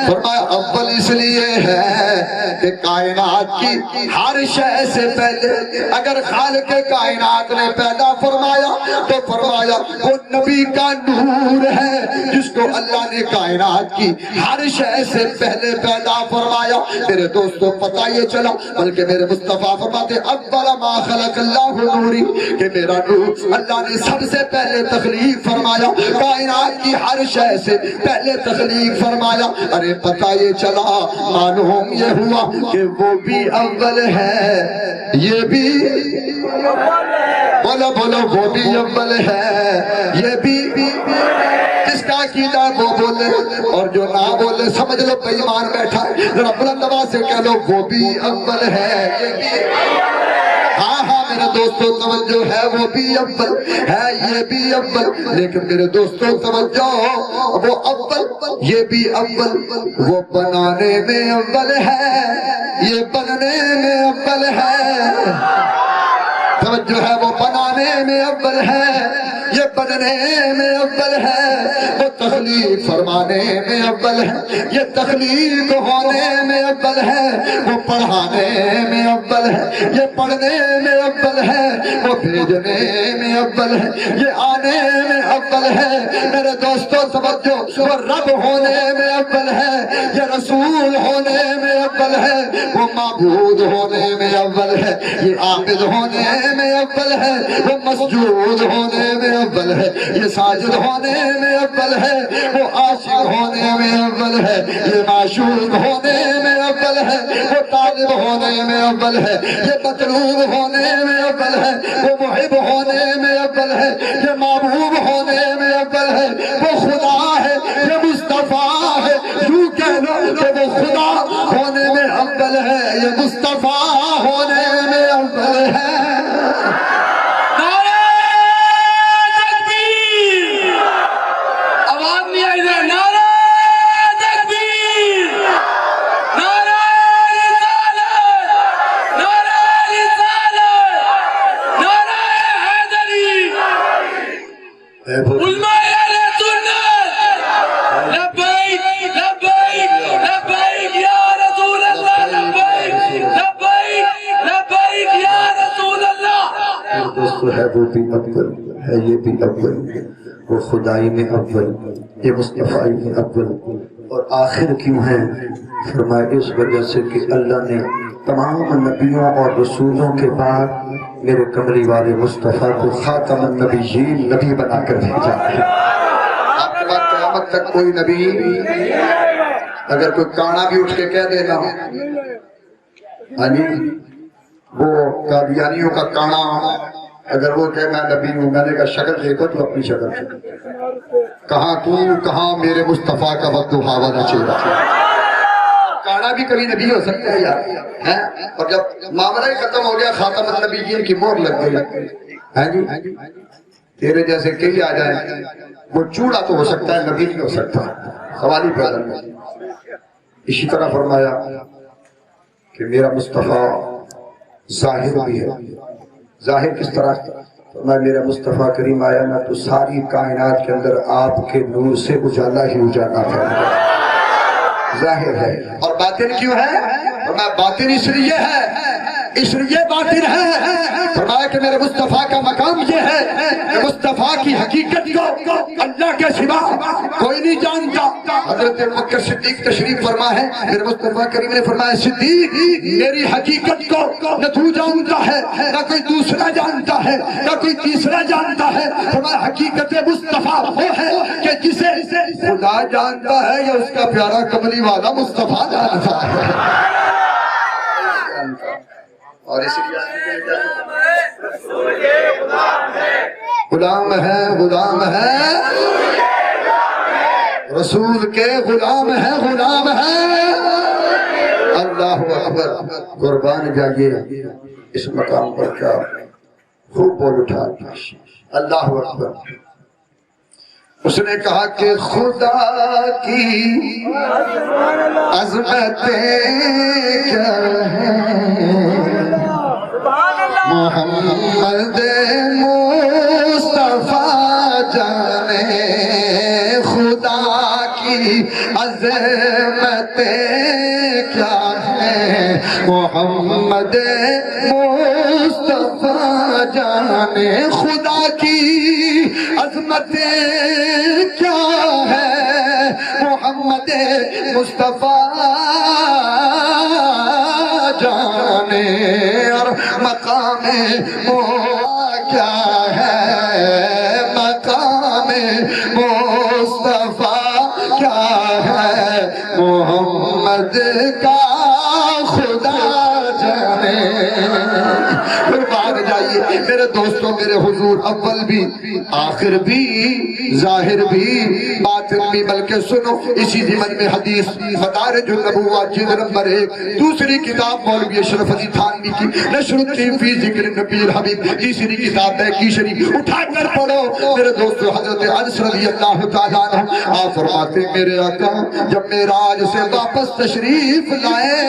Speaker 1: فرمایا اول اس لیے ہے کہ کائنات کی ہر شے سے پہلے اگر خالق کائنات نے پیدا فرمایا تو فرمایا وہ نبی کا نور ہے جس کو اللہ نے کائنات کی ہر شے سے پہلے پیدا فرمایا. میرے دوستوں پتہ یہ چلا بلکہ میرے مصطفیٰ فرماتے اول ما خلق اللہ نوری کہ میرا نور اللہ نے سب سے پہلے تخلیق فرمایا. کائنات کی ہر شے سے پہلے تخلیق فرمایا. ارے پتہ یہ چلا معلوم یہ ہوا کہ وہ بھی اول ہے یہ بھی بولو بولو وہ بھی اول ہے یہ بھی. جس کا عقیدہ وہ بولے اور جو نہ بولے سمجھ لو بے ایمان بیٹھا ہے. ذرا بلند آواز سے کہہ لو وہ بھی اول ہے یہ بھی. ہاں ہاں میرے دوستوں توجہ ہے وہ بھی اول ہے یہ بھی اول. لیکن میرے دوستوں توجہ وہ اول یہ بھی اول وہ بنانے میں اول ہے یہ بننے میں اول ہے. توجہ ہے وہ بنانے میں اول ہے یہ بننے میں اول ہے. وہ تخلیق فرمانے میں اول ہے یہ تخلیق ہونے میں اول ہے. وہ پڑھانے میں اول ہے یہ پڑھنے میں اول ہے. وہ بھیجنے میں اول ہے یہ آنے میں اول ہے. میرے دوستوں سمجھو وہ رب ہونے میں اول ہے یہ رسول ہونے میں اول ہے. وہ معبود ہونے میں اول ہے یہ عابد ہونے میں اول ہے. وہ مسجود ہونے میں اول ہے یہ ساجد ہونے میں اول ہے. وہ عاشق ہونے میں اول ہے یہ معشوق ہونے میں اول ہے. وہ طالب ہونے میں اول ہے یہ مطلوب ہونے میں اول ہے. وہ محب ہونے میں اول ہے یہ محبوب ہونے میں اول ہے. وہ خدا ہے یہ مصطفیٰ ہے یوں کہہ لو کہ وہ خدا ہونے میں اول ہے یہ مصطفیٰ ہونے میں اول ہے. ہے وہ بھی اول ہے یہ بھی اول وہ خدائی میں اول یہ مصطفیٰ میں اول. اور آخر کیوں ہے؟ فرمایا اس وجہ سے کہ اللہ نے تمام نبیوں اور رسولوں کے بعد میرے کملی والے مصطفیٰ کو خاتم النبیین نبی بنا کر بھیجا ہے. آپ کے بعد قیامت تک کوئی نبی اگر کوئی کانا بھی اٹھ کے کہہ دینا وہ قادیانیوں کا کانا اگر وہ کہ میں نبی ہوں میں نے کہا شکل دیکھو تو اپنی شکل کہاں تو کہاں میرے مصطفیٰ کا وقت ہوا نچے گا. کانا بھی کبھی نبی ہو سکتا ہے یار. اور جب معاملہ ہی ختم ہو گیا خاتم النبیین کی مہر لگ گئی جی تیرے جیسے کئی آ جائیں وہ چوڑا تو ہو سکتا ہے نبی نہیں ہو سکتا. سوال ہی پیدا نہیں. اسی طرح فرمایا کہ میرا مصطفیٰ ظاہر بھی ہے. ظاہر کس طرح؟ میں میرا مصطفیٰ کریم آیا نا تو ساری کائنات کے اندر آپ کے نور سے اجالا ہی اجالا ہے. ظاہر ہے. اور باطن کیوں ہے؟ فرمایا باطن اس لیے باطن ہے. فرمایا کہ میرے مصطفیٰ کا مقام یہ ہے کہ مصطفیٰ کی حقیقت کو اللہ کے سوا کوئی نہیں جانتا. حضرت ابوبکر صدیق تشریف فرما ہے. میرے مصطفیٰ کریم نے فرمایا صدیق میری حقیقت کو نہ تو جانتا ہے نہ کوئی دوسرا جانتا ہے نہ کوئی تیسرا جانتا ہے. فرمایا حقیقت مصطفیٰ وہ ہے کہ جسے خدا جانتا ہے یا اس کا پیارا کملی والا مصطفیٰ جانتا ہے. اور اس لیے غلام ہے رسول کے غلام ہے. اللہ اکبر. قربان جائیے اس مقام پر کیا خوب بول اٹھا. اللہ اکبر. اس نے کہا کہ خدا کی عظمتیں کیا ہیں محمد مصطفیٰ جانے خدا کی عظمتیں کیا ہیں محمد مصطفیٰ جانے خدا کی عظمتیں کیا ہے محمد مصطفیٰ جانے اور مقام کیا ہے مقام مصطفیٰ کیا ہے محمد کا خدا جانے. قربان جائیے میرے دوستوں میرے حضور اول بھی آخر بھی ظاہر بھی باطن بھی. بلکہ سنو اسی ضمن میں حدیث مدارج النبوہ جلد نمبر 1 دوسری کتاب مولوی اشرف علی تھانوی کی نشر الدین فی ذکر النبی الحبیب تیسری کتاب بیکی شریف اٹھا کر پڑھو میرے دوستو. حضرت انس رضی اللہ تعالیٰ عنہ آپ فرماتے میرے آقا جب معراج سے واپس تشریف لائے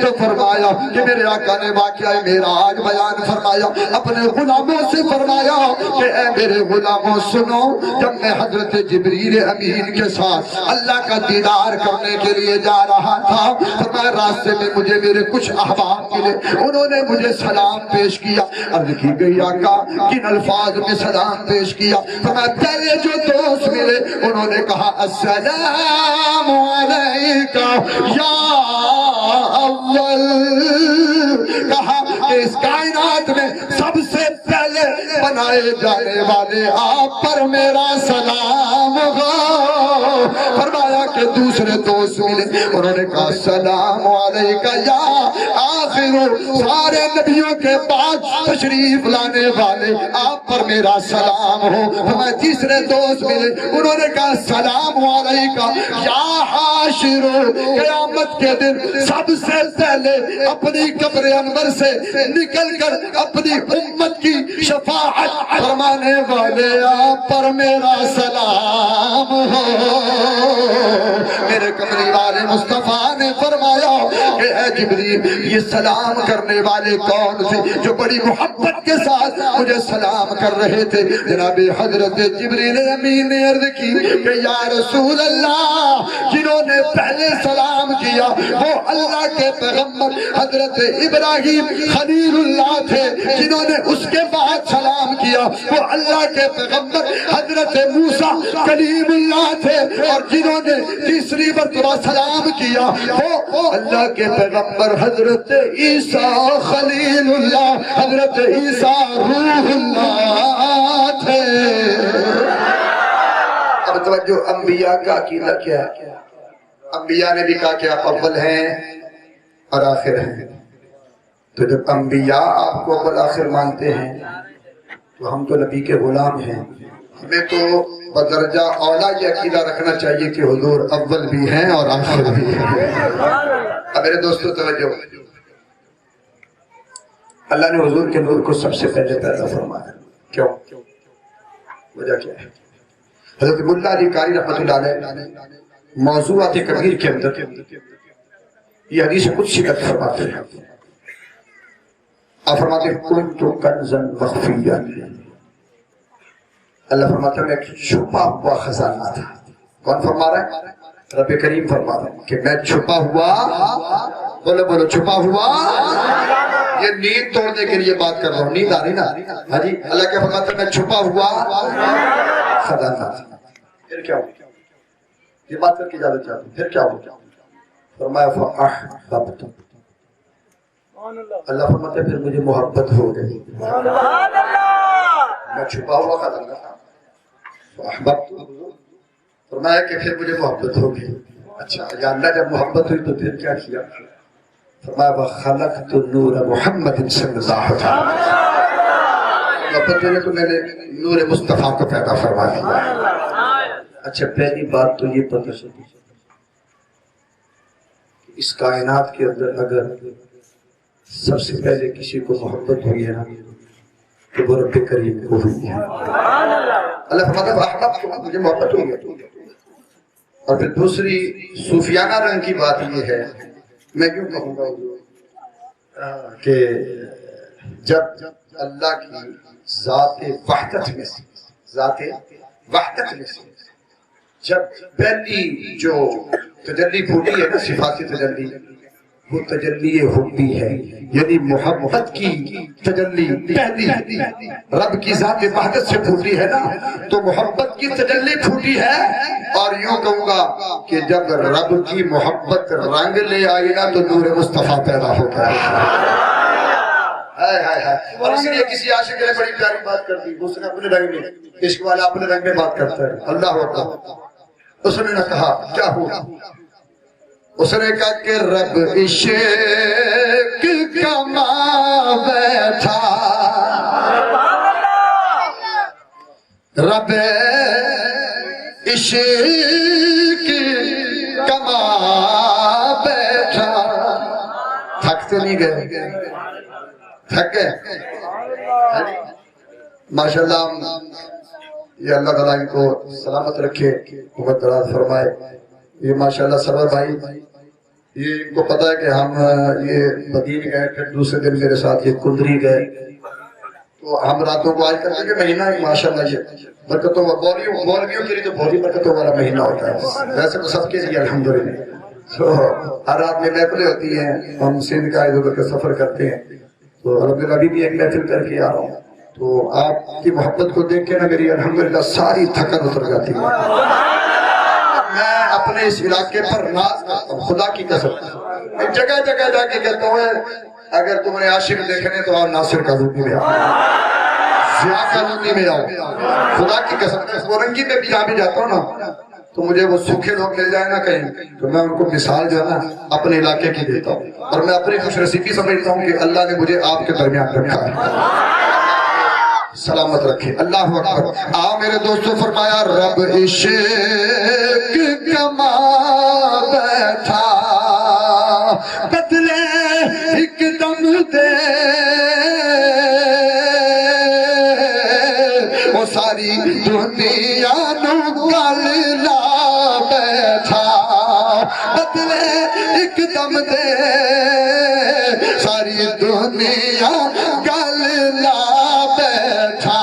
Speaker 1: تو فرمایا کہ میرے آقا نے واقعہ معراج بیان فرمایا. اپنے غلاموں سے فرمایا کہ اے میرے غلاموں سنو جب میں حضرت جبریل امین کے ساتھ اللہ کا دیدار کرنے کے لیے جا رہا تھا تو میں راستے میں مجھے میرے کچھ احباب ملے. انہوں نے مجھے سلام پیش کیا. عرض کی گئی آقا کن الفاظ میں سلام پیش کیا؟ تو میں پہلے جو دوست ملے انہوں نے کہا السلام علیکہ یا اول. کہا کہ اس کائنات میں سب سے پہلے بنائے جانے والے آپ پر میرا سلام ہو. فرمایا کہ دوسرے دوست ملے انہوں نے کہا السلام علیکہ یا آخر سارے نبیوں کے بعد تشریف لانے والے آپ پر میرا سلام ہو. ہمیں تیسرے دوست ملے انہوں نے کہا السلام علیکہ یا حاشر قیامت کے دن سب سے پہلے اپنی قبر انور سے نکل کر اپنی امت کی شفاعت فرمانے والے آپ پر میرا سلام ہو. میرے قبری والے مصطفیٰ نے فرمایا کہ اے جبریل یہ سلام کرنے والے کون تھے جو بڑی محبت کے ساتھ مجھے سلام کر رہے تھے؟ جناب حضرت جبریل امین نے عرض کی کہ یا رسول اللہ جنہوں نے پہلے سلام کیا وہ اللہ کے پیغمبر حضرت ابراہیم خلیل اللہ تھے. جنہوں نے اس کے بعد سلام کیا وہ اللہ کے پیغمبر حضرت موسیٰ کلیم اللہ تھے. اور جنہوں نے تیسری مرتبہ سلام کیا وہ اللہ کے پیغمبر حضرت عیسیٰ خلیل اللہ حضرت عیسیٰ روح اللہ تھے. اب توجہ انبیاء کا عقیدہ کیا ہے؟ انبیاء نے بھی کہا کہ آپ اول ہیں اور آخر ہیں. تو جب انبیاء آپ کو اول آخر مانتے ہیں تو ہم تو نبی کے غلام ہیں. ہمیں تو بدرجہ اولا یہ عقیدہ رکھنا چاہیے کہ حضور اول بھی ہیں اور آخر بھی ہیں. اب میرے دوستو توجہ اللہ نے حضور کے نور کو سب سے پہلے پیدا فرمایا. کیوں؟ وجہ کیا ہے؟ حضرت ملا علی قاری رحمۃ اللہ علیہ موضوعات کبیر کے اندر یہ حدیث قدسی کا فرماتے ہیں، آپ فرماتے ہیں کنت کنزا مخفیا، اللہ فرماتا ہے میں ایک چھپا ہوا خزانہ تھا۔ کون فرما رہا ہے؟ رب کریم فرما رہا ہے کہ میں چھپا ہوا، بولو بولو چھپا ہوا، یہ نیند توڑنے کے لیے بات کر رہا ہوں، نیند آ رہی نا؟ ہاں جی، اللہ کیا فرماتا ہے میں چھپا ہوا خزانہ تھا۔ پھر کیا ہو؟ یہ بات کر کے اجازت چاہتا ہوں، پھر کیا ہو؟ فرمایا فأحببت، اللہ فرماتا ہے پھر مجھے محبت ہو گئی، میں چھپا ہوا خزانہ تھا، فأحببت، فرمایا کہ پھر مجھے محبت ہو گئی۔ اچھا یا اللہ جب محبت ہوئی تو پھر کیا کیا؟ فرمایا وخلقت نور محمد صلی اللہ علیہ وسلم، محبت ہوئی تو میں نے نور مصطفیٰ کو پیدا فرما دیا۔ اچھا پہلی بات تو یہ پتہ چلی اس کائنات کے اندر اگر سب سے پہلے کسی کو محبت ہوئی ہے نا تو وہ رب کریم کو ہوئی ہے۔ اللہ فرماتا ہے احببت، مجھے محبت ہوئی ہے۔ اور پھر دوسری صوفیانہ رنگ کی بات یہ ہے، میں کیوں کہوں گا کہ جب اللہ کی ذات وحدت میں سے جب پہلی جو تجلی پھوٹی ہے نا، صفات تجلی، وہ تجلی حبی ہے، یعنی محبت کی تجلی پہلی رب کی ذات وحدت سے پھوٹی ہے نا، تو محبت کی تجلی پھوٹی ہے۔ اور یوں کہوں گا کہ جب رب کی محبت رنگ لے آئی نا تو نور مصطفیٰ پیدا ہو گیا۔ اور اس لیے کسی عاشق نے بڑی پیاری بات کر دی، اس نے اپنے رنگ میں، عشق والا اپنے رنگ میں بات کرتا ہے، اللہ اکبر۔ اس نے نہ کہا کیا ہوا، اس نے کہا کہ رب عشق کما بیٹھا، رب عشق کما بیٹھا۔ تھکتے نہیں گئے؟ تھک گئے؟ ماشاءاللہ یہ اللہ تعالیٰ ان کو سلامت رکھے، عمر دراز فرمائے۔ یہ ماشاءاللہ سرور بھائی، یہ ان کو پتا ہے کہ ہم یہ مدین گئے، پھر دوسرے دن میرے ساتھ یہ کندری گئے، تو ہم راتوں کو آج کرتے کہ مہینہ ماشاءاللہ یہ برکتوں مولویوں کے لیے تو بہت ہی برکتوں والا مہینہ ہوتا ہے، ویسے تو سب کے لیے الحمدللہ۔ تو ہر رات میں محفلیں ہوتی ہیں، ہم سندھ کا ادھر ادھر کا سفر کرتے ہیں، تو الحمدللہ ابھی بھی ایک محفل کر کے آ رہا ہوں، تو آپ کی محبت کو دیکھ کے نا میری الحمدللہ ساری تھکن اتر جاتی ہے۔ میں اپنے اس علاقے پر ناز کرتا ہوں، خدا کی قسم، میں جگہ جگہ جا کے کہتا ہوں اگر تم نے عاشق دیکھنے تو آپ ناصر کالونی میں آؤ، ضیاء کالونی میں آؤ، خدا کی قسم۔ وارنگی میں بھی جہاں بھی جاتا ہوں نا تو مجھے وہ سوکھے لوگ مل جائیں نا کہیں، تو میں ان کو مثال جو ہے نا اپنے علاقے کی دیتا ہوں، اور میں اپنی خوش نصیبی سمجھتا ہوں کہ اللہ نے مجھے آپ کے درمیان رکھا ہے، سلامت رکھے۔ اللہ اکبر۔ آؤ میرے دوستو، فرمایا رب عشق کما بیٹھا، بدلے ایک دم دے وہ ساری دنیا نو گل لا بیٹھا، بدلے ایک دم دے ساری دنیا گل لا بیٹھا،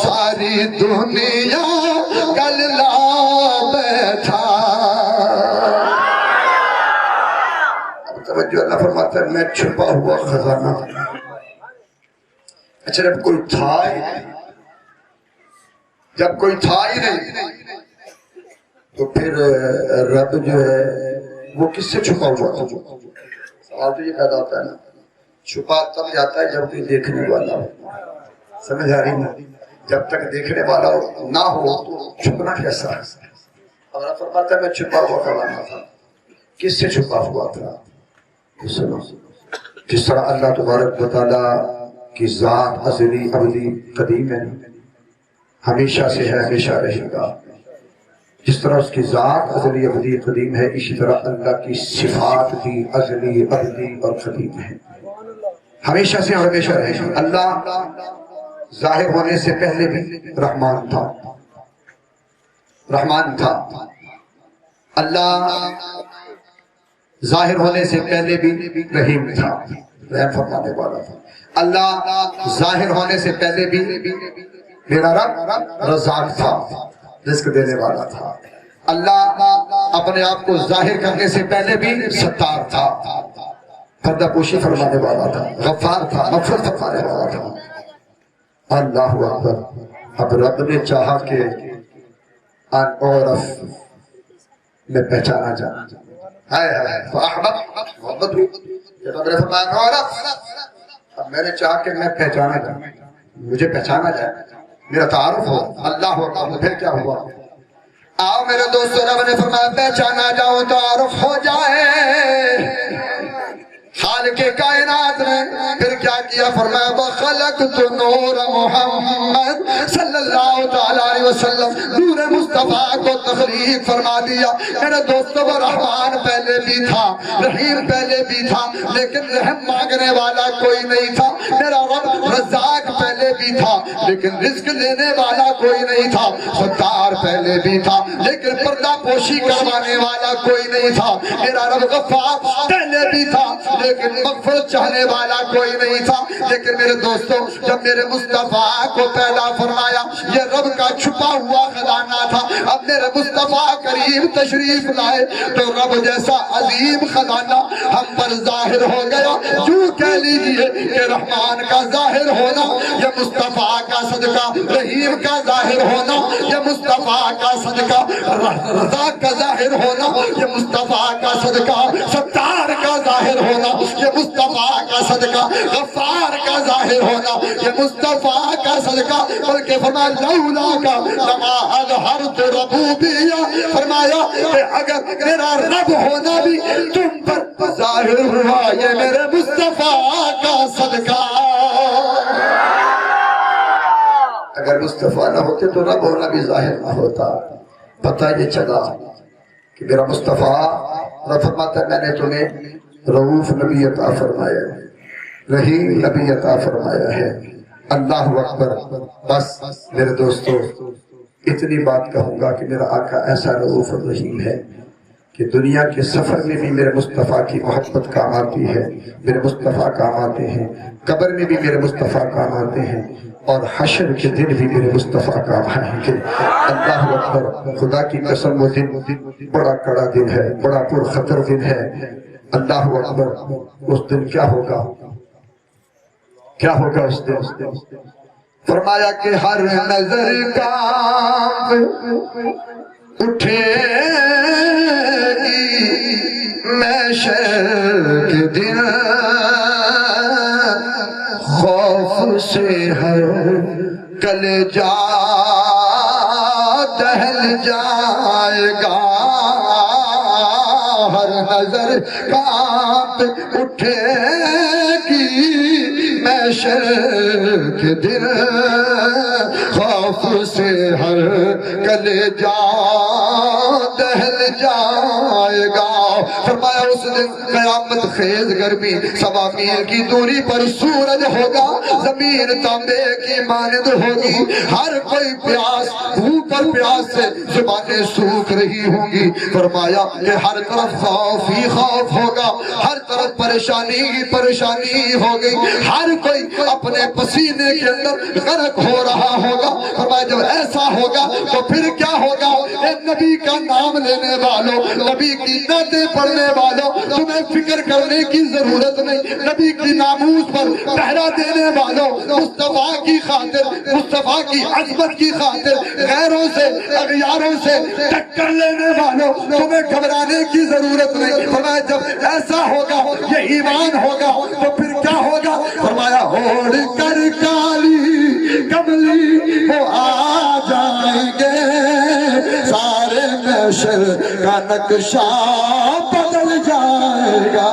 Speaker 1: ساری دنیا گل لا بیٹھا۔ توجہ، اللہ فرماتا ہے میں چھپا ہوا خزانہ تھا۔ اچھا جب کوئی تھا ہی نہیں، جب کوئی تھا ہی نہیں تو پھر رب جو ہے وہ کس سے چھپا ہوا تھا؟ سوال تو یہ پیدا ہوتا ہے نا، چھپا تب جاتا ہے جب کوئی دیکھنے والا ہو، سمجھ آ رہی نا؟ جب تک دیکھنے والا نہ ہو تو چھپنا کیسا ہے؟ اور اللہ فرماتا ہے میں چھپا ہوا خزانہ تھا۔ کس سے چھپا ہوا تھا؟ سنو، جس طرح اللہ تبارک و تعالیٰ کی ذات ازلی ابدی قدیم ہے، ہمیشہ سے ہے، ہمیشہ رہے گا۔ جس طرح اس کی ذات ازلی ابدی قدیم ہے، اسی طرح اللہ کی صفات بھی ازلی ابدی اور قدیم ہے، ہمیشہ سے اور ہمیشہ رہے گا۔ اللہ ظاہر ہونے سے پہلے بھی رحمان تھا، رحمان تھا۔ اللہ ظاہر ہونے سے پہلے بھی رحیم تھا، رحم فرمانے والا تھا۔ اللہ ظاہر ہونے سے پہلے بھی میرا رب رزاق تھا، رزق دینے والا تھا۔ اللہ اپنے آپ کو ظاہر کرنے سے پہلے بھی ستار تھا، پردہ پوشی فرمانے والا تھا، غفار تھا، مغفرت فرمانے والا تھا۔ اللہ اکبر۔ اب رب نے چاہا کہ ان عورف میں پہچانا جانا، محبت ہوئی، جب رب نے فرمایا ان عورف، اب میں نے چاہا کہ میں پہچانا جاؤں، مجھے پہچانا جائے، میرا تعارف ہو۔ اللہ اکبر۔ پھر کیا ہوا؟ آؤ میرے دوستو، رب نے فرمایا پہچانا جاؤ، تعارف ہو جائے۔ خالق کائنات نے پھر کیا کیا؟ فرمایا وَخَلَقْتُ نُورَ محمد صلی اللہ تعالیٰ علیہ وسلم، نور مصطفیٰ کو تخلیق فرما دیا۔ میرے دوستو، وہ رحمان پہلے بھی تھا، رحیم پہلے بھی تھا، لیکن رحم مانگنے والا کوئی نہیں تھا۔ میرا رب رزاق پہلے بھی تھا، لیکن رزق لینے والا کوئی نہیں تھا۔ ستار پہلے بھی تھا، لیکن پردہ پوشی کروانے والا کوئی نہیں تھا۔ میرا رب غفار پہلے بھی تھا، لیکن مغفرت چاہنے والا کوئی نہیں تھا۔ لیکن میرے دوستو، جب میرے مصطفیٰ کو پیدا فرمایا، یہ رب کا چھپا ہوا خزانہ تھا۔ اب میرے مصطفیٰ کریم تشریف لائے تو رب جیسا عظیم خزانہ ہم پر ظاہر ہو گیا۔ یوں کہہ لیجئے کہ رحمان کا ظاہر ہونا یہ مصطفیٰ کا صدقہ، رحیم کا ظاہر ہونا یہ مصطفیٰ کا صدقہ، رزاق کا ظاہر ہونا یہ مصطفیٰ کا صدقہ، ستار کا ظاہر ہونا یہ مصطفیٰ کا صدقہ، غفار کا ظاہر ہونا یہ مصطفیٰ کا صدقہ۔ بلکہ فرمایا لولا کا لما اظہرت ربوبیہ، فرمایا کہ اگر میرا رب ہونا بھی تم پر ظاہر ہوا یہ میرے مصطفیٰ کا صدقہ۔ اگر مصطفیٰ نہ ہوتے تو رب ہونا بھی ظاہر نہ ہوتا۔ پتہ یہ چلا کہ میرا مصطفیٰ رب فرماتا ہے میں نے تمہیں رؤوف نبی عطا فرمایا ہے، رحیم نبی عطا فرمایا ہے۔ اللہ اکبر۔ بس میرے دوستو، اتنی بات کہوں گا کہ میرا آقا ایسا رؤوف الرحیم ہے کہ دنیا کے سفر میں بھی میرے مصطفیٰ کی محبت کام آتی ہے، میرے مصطفیٰ کام آتے ہیں، قبر میں بھی میرے مصطفیٰ کام آتے ہیں، اور حشر کے دن بھی میرے مصطفیٰ کام آئیں گے۔ اللہ اکبر۔ خدا کی قسم، وہ دن بڑا کڑا دن ہے، بڑا پرخطر دن ہے۔ اللہ اکبر۔ اس دن کیا ہوگا؟ کیا ہوگا اس دن؟ فرمایا کہ ہر نظر کانپ اٹھے گی محشر کے دن، خوف سے ہر کلیجہ دہل جائے گا۔ ہر نظر کانپ اٹھے گی محشر کے دن، خوف سے ہر کلیجہ دہل جائے گا۔ فرمایا اس دن قیامت خیز گرمی، 1.25 میل کی دوری پر سورج ہوگا، زمین تانبے کی مانند ہوگی، ہر کوئی پیاس، بھوک پر پیاس سے زبانیں سوکھ رہی ہوں گی۔ فرمایا کہ ہر طرف خوف ہی خوف ہوگا، ہر طرف پریشانی ہی پریشانی ہوگی، ہر کوئی اپنے پسینے کے اندر غرق ہو رہا ہوگا۔ فرمایا جب ایسا ہوگا تو پھر کیا ہوگا؟ اے نبی کا نام لینے والوں، نبی کی نعتیں پڑھنے والوں، تمہیں فکر کرنے کی ضرورت نہیں۔ نبی کی ناموس پر پہرا دینے والوں، مصطفیٰ کی خاطر، مصطفیٰ کی عظمت کی خاطر غیروں سے، اغیاروں سے ٹکر لینے والوں، تمہیں گھبرانے کی ضرورت نہیں۔ فرمایا جب ایسا ہوگا، یہ ایمان ہوگا تو پھر کیا ہوگا؟ فرمایا اوڑھ کر کالی کملی وہ آ جائیں گے، سارے محشر کا نقشہ بدل جائے گا۔